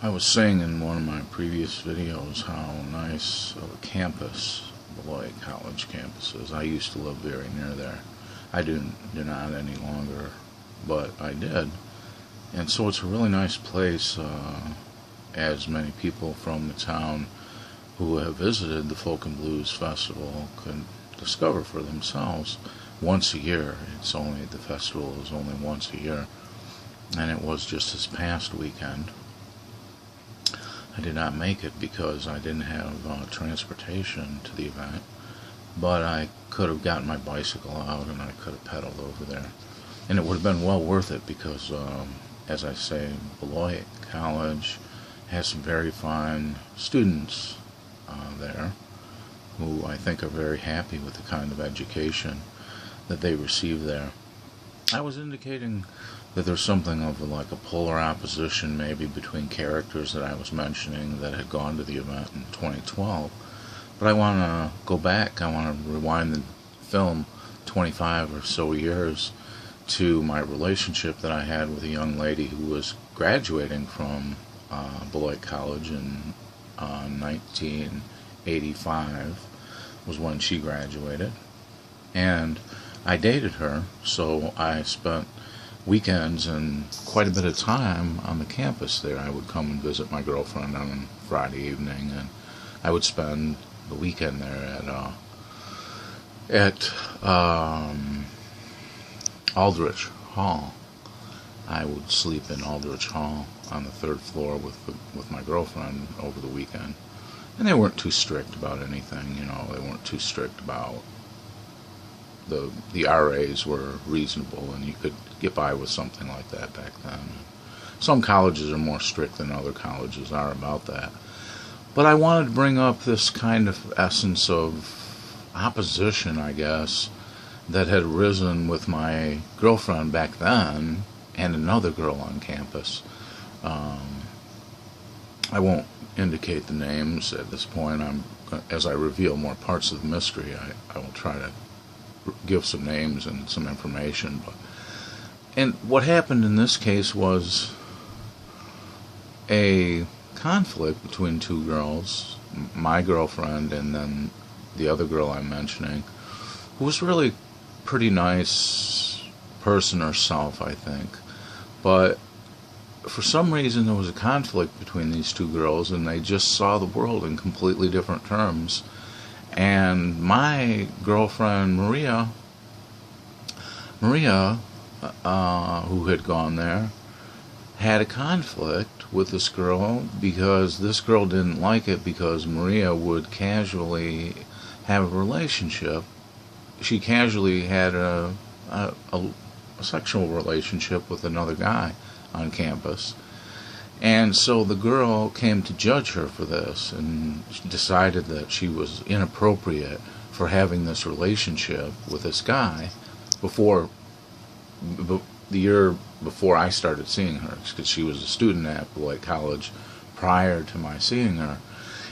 I was saying in one of my previous videos how nice of a campus Beloit College campus is. I used to live very near there. I do not any longer, but I did. And so it's a really nice place, as many people from the town who have visited the Folk and Blues Festival could discover for themselves. Once a year. The festival is only once a year, and it was just this past weekend. I did not make it because I didn't have transportation to the event, but I could have gotten my bicycle out and I could have pedaled over there, and it would have been well worth it because, as I say, Beloit College has some very fine students there who I think are very happy with the kind of education that they receive there. I was indicating that there's something of like a polar opposition maybe between characters that I was mentioning that had gone to the event in 2012, but I want to go back. I want to rewind the film 25 or so years to my relationship that I had with a young lady who was graduating from Beloit College in 1985 was when she graduated, and I dated her, so I spent weekends and quite a bit of time on the campus there. I would come and visit my girlfriend on Friday evening, and I would spend the weekend there at Aldrich Hall. I would sleep in Aldrich Hall on the third floor with my girlfriend over the weekend, and they weren't too strict about anything. They weren't too strict about the RAs were reasonable, and you could get by with something like that back then. Some colleges are more strict than other colleges are about that. But I wanted to bring up this kind of essence of opposition, I guess, that had arisen with my girlfriend back then and another girl on campus. I won't indicate the names at this point. As I reveal more parts of the mystery, I will try to give some names and some information. And what happened in this case was a conflict between two girls, my girlfriend and then the other girl I'm mentioning, who was really pretty nice person herself, I think. But for some reason there was a conflict between these two girls, and they just saw the world in completely different terms. And my girlfriend Maria, who had gone there, had a conflict with this girl because this girl didn't like it because Maria would casually have a relationship. She casually had a sexual relationship with another guy on campus. And so the girl came to judge her for this and decided that she was inappropriate for having this relationship with this guy the year before I started seeing her, because she was a student at Beloit College prior to my seeing her.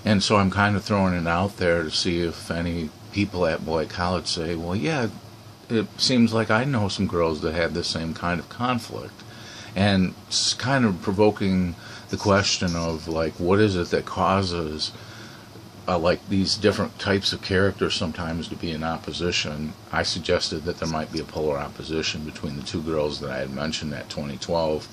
And so I'm kind of throwing it out there to see if any people at Beloit College say, well, yeah, it seems like I know some girls that had this same kind of conflict. And it's kind of provoking the question of, like, what is it that causes like these different types of characters sometimes to be in opposition. I suggested that there might be a polar opposition between the two girls that I had mentioned at 2012,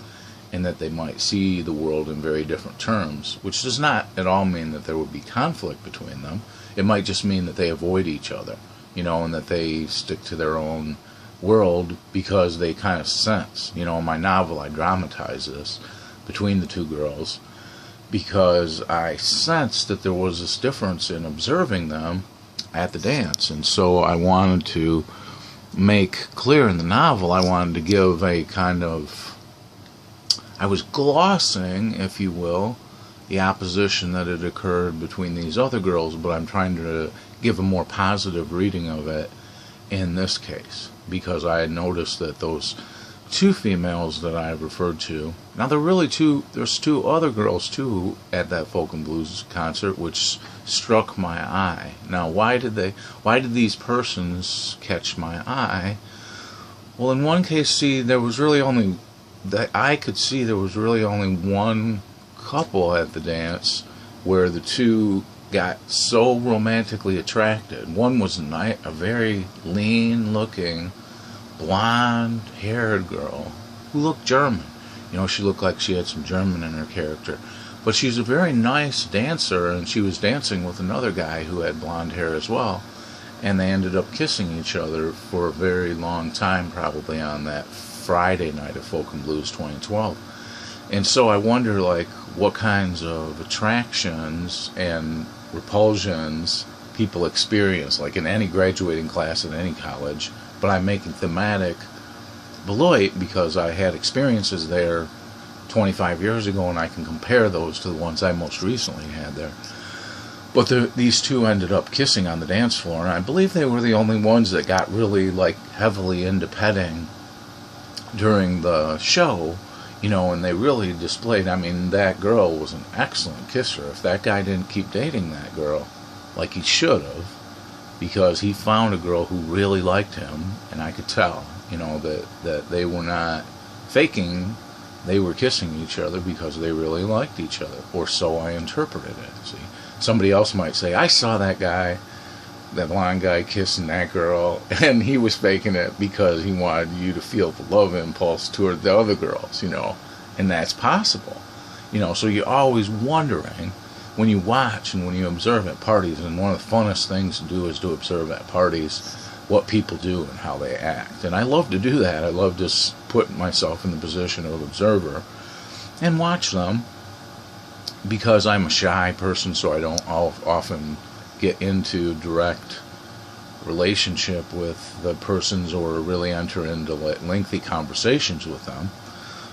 and that they might see the world in very different terms, which does not at all mean that there would be conflict between them. It might just mean that they avoid each other, and that they stick to their own world because they kind of sense, in my novel I dramatize this between the two girls because I sensed that there was this difference in observing them at the dance. And so I wanted to make clear in the novel, I wanted to give a kind of, I was glossing, if you will, the opposition that had occurred between these other girls, but I'm trying to give a more positive reading of it in this case, because I had noticed that those two females that I referred to, now there's two other girls too at that folk and blues concert which struck my eye. Now why did these persons catch my eye? Well, in one case, I could see there was really only one couple at the dance where the two got so romantically attracted. One was a very lean-looking, blonde-haired girl who looked German. You know, she looked like she had some German in her character. But she's a very nice dancer, and she was dancing with another guy who had blonde hair as well. And they ended up kissing each other for a very long time, probably on that Friday night of Folk and Blues 2012. And so I wonder, like, what kinds of attractions and repulsions people experience, like in any graduating class at any college. But I'm making thematic Beloit because I had experiences there 25 years ago, and I can compare those to the ones I most recently had there. But these two ended up kissing on the dance floor, and I believe they were the only ones that got really, like, heavily into petting during the show, you know, and they really displayed. I mean, that girl was an excellent kisser. If that guy didn't keep dating that girl like he should have, because he found a girl who really liked him, and I could tell, you know, that they were not faking. They were kissing each other because they really liked each other, or so I interpreted it. See, somebody else might say, I saw that guy, that blonde guy, kissing that girl, and he was faking it because he wanted you to feel the love impulse toward the other girls, you know, and that's possible. You know, so you're always wondering when you watch and when you observe at parties, and one of the funnest things to do is to observe at parties what people do and how they act. And I love to do that. I love just putting myself in the position of observer and watch them, because I'm a shy person, so I don't often get into direct relationship with the persons or really enter into lengthy conversations with them.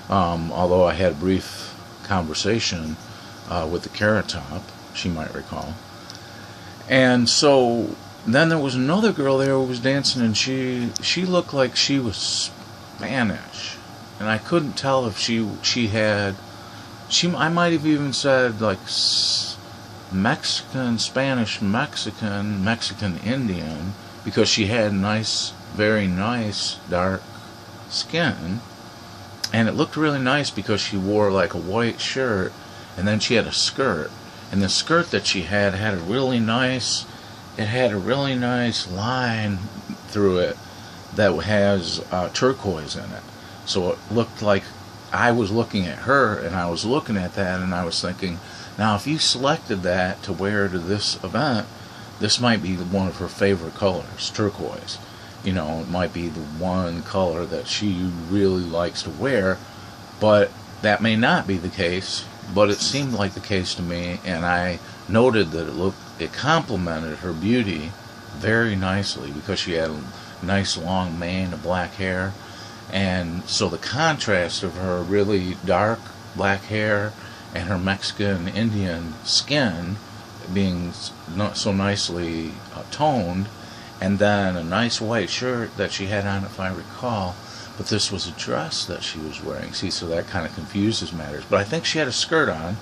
Although I had a brief conversation with the Carrot Top, she might recall. And so then there was another girl there who was dancing, and she looked like she was Spanish, and I couldn't tell if I might have even said like Mexican, Spanish, Mexican Indian, because she had nice, very nice dark skin, and it looked really nice because she wore like a white shirt, and then she had a skirt, and the skirt that she had a really nice. It had a really nice line through it that has turquoise in it. So it looked like I was looking at her, and I was looking at that, and I was thinking, now if you selected that to wear to this event, this might be one of her favorite colors, turquoise. You know, it might be the one color that she really likes to wear, but that may not be the case. But it seemed like the case to me, and I noted that it complemented her beauty very nicely, because she had a nice long mane of black hair, and so the contrast of her really dark black hair and her Mexican Indian skin being not so nicely toned, and then a nice white shirt that she had on, if I recall. But this was a dress that she was wearing. See, so that kind of confuses matters. But I think she had a skirt on,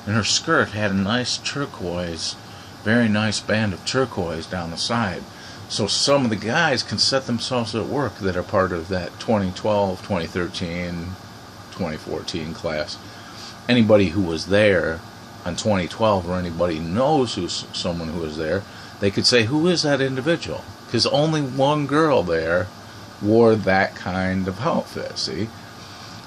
and her skirt had a nice turquoise, very nice band of turquoise down the side. So some of the guys can set themselves at work that are part of that 2012, 2013, 2014 class. Anybody who was there on 2012, or anybody knows who's someone who was there, they could say, who is that individual? Because only one girl there wore that kind of outfit, see?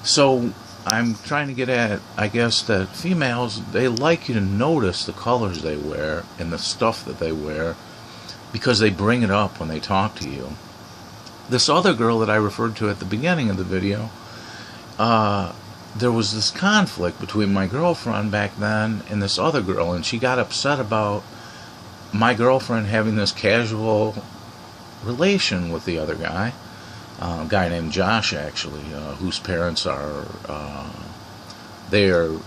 So I'm trying to get at, I guess, that females, they like you to notice the colors they wear and the stuff that they wear, because they bring it up when they talk to you. This other girl that I referred to at the beginning of the video, there was this conflict between my girlfriend back then and this other girl, and she got upset about my girlfriend having this casual relation with the other guy. A guy named Josh, actually, whose parents are they're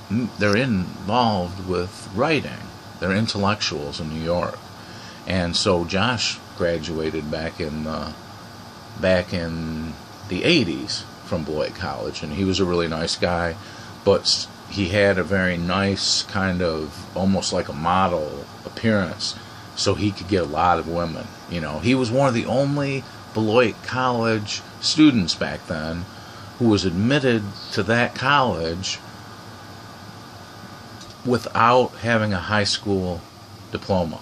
involved with writing. They're intellectuals in New York, and so Josh graduated back in the 80s from Beloit College, and he was a really nice guy, but he had a very nice kind of almost like a model appearance, so he could get a lot of women. You know, he was one of the only Beloit College students back then who was admitted to that college without having a high school diploma,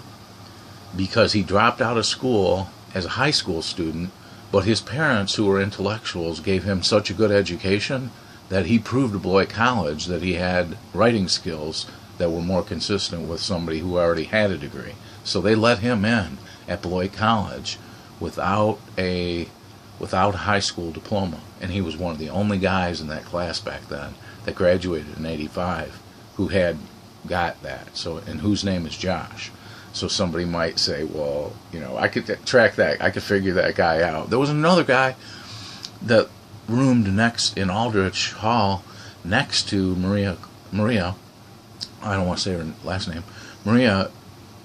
because he dropped out of school as a high school student, but his parents, who were intellectuals, gave him such a good education that he proved to Beloit College that he had writing skills that were more consistent with somebody who already had a degree. So they let him in at Beloit College without a high school diploma, and he was one of the only guys in that class back then that graduated in '85 who had got that. So, and whose name is Josh. So somebody might say, well, you know, I could track that, I could figure that guy out. There was another guy that roomed next in Aldrich Hall next to Maria, I don't want to say her last name, Maria,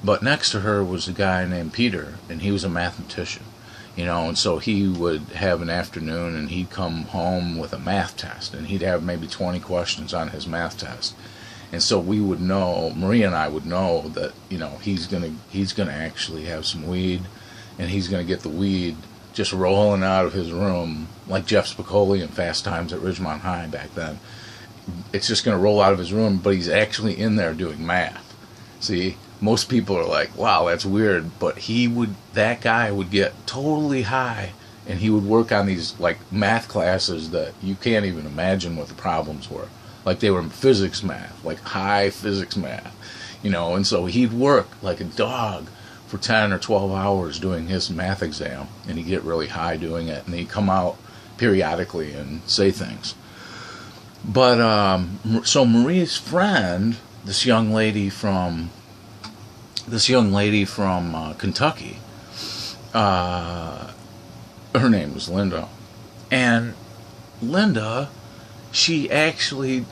but next to her was a guy named Peter, and he was a mathematician, you know, and so he would have an afternoon and he'd come home with a math test, and he'd have maybe 20 questions on his math test. And so we would know, Maria and I would know that, you know, he's gonna actually have some weed, and he's gonna get the weed just rolling out of his room like Jeff Spicoli in Fast Times at Ridgemont High back then. It's just gonna roll out of his room, but he's actually in there doing math. See, most people are like, wow, that's weird, but that guy would get totally high, and he would work on these like math classes that you can't even imagine what the problems were. Like they were physics math, like high physics math, you know, and so he'd work like a dog for 10 or 12 hours doing his math exam, and he'd get really high doing it, and he'd come out periodically and say things. But so Marie's friend, this young lady from Kentucky, her name was Linda, and Linda,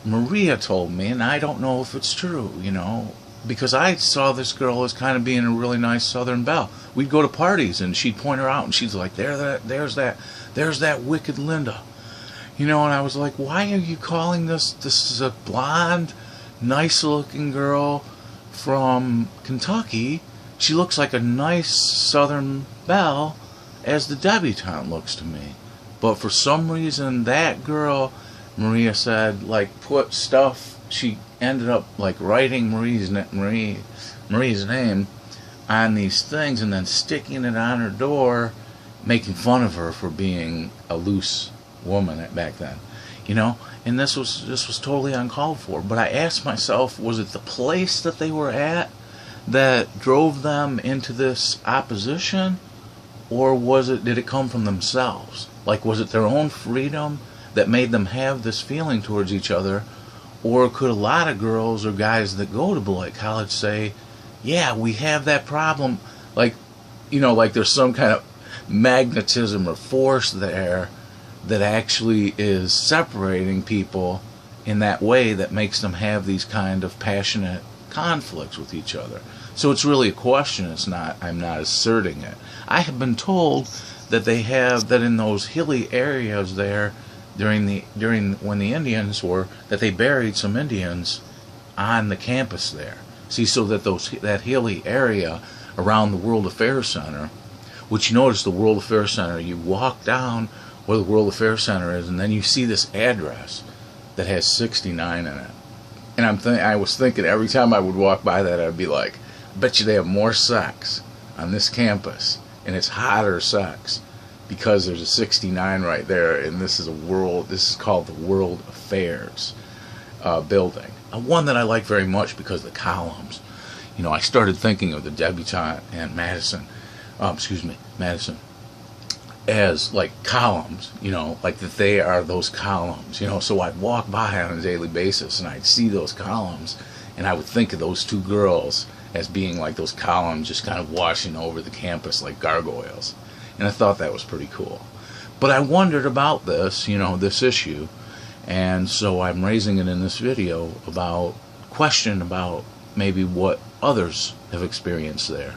Maria told me, and I don't know if it's true, you know, because I saw this girl as kind of being a really nice Southern belle. We'd go to parties, and she'd point her out, and she's like, there's that wicked Linda, you know, and I was like, why are you calling this is a blonde, nice-looking girl from Kentucky. She looks like a nice Southern belle, as the debutante looks to me. But for some reason, that girl, Maria said, like, put stuff, she ended up like writing Marie's name on these things and then sticking it on her door, making fun of her for being a loose woman back then, you know. And this was totally uncalled for. But I asked myself, was it the place that they were at that drove them into this opposition, or did it come from themselves? Like, was it their own freedom that made them have this feeling towards each other? Or could a lot of girls or guys that go to Beloit College say, yeah, we have that problem, like, you know, like there's some kind of magnetism or force there that actually is separating people in that way that makes them have these kind of passionate conflicts with each other. So it's really a question. I'm not asserting it. I have been told that they have that in those hilly areas there during when the Indians were, that they buried some Indians on the campus there. See, so that hilly area around the World Affairs Center, which you notice the World Affairs Center, you walk down where the World Affairs Center is, and then you see this address that has 69 in it. And I was thinking every time I would walk by that, I'd be like, I bet you they have more sex on this campus, and it's hotter sex because there's a 69 right there, and this is called the World Affairs building. One that I like very much because of the columns. You know, I started thinking of the debutante and Madison, as like columns, you know, like that they are those columns, you know. So I'd walk by on a daily basis and I'd see those columns, and I would think of those two girls as being like those columns just kind of washing over the campus like gargoyles. And I thought that was pretty cool. But I wondered about this, you know, this issue, and so I'm raising it in this video about question about maybe what others have experienced there.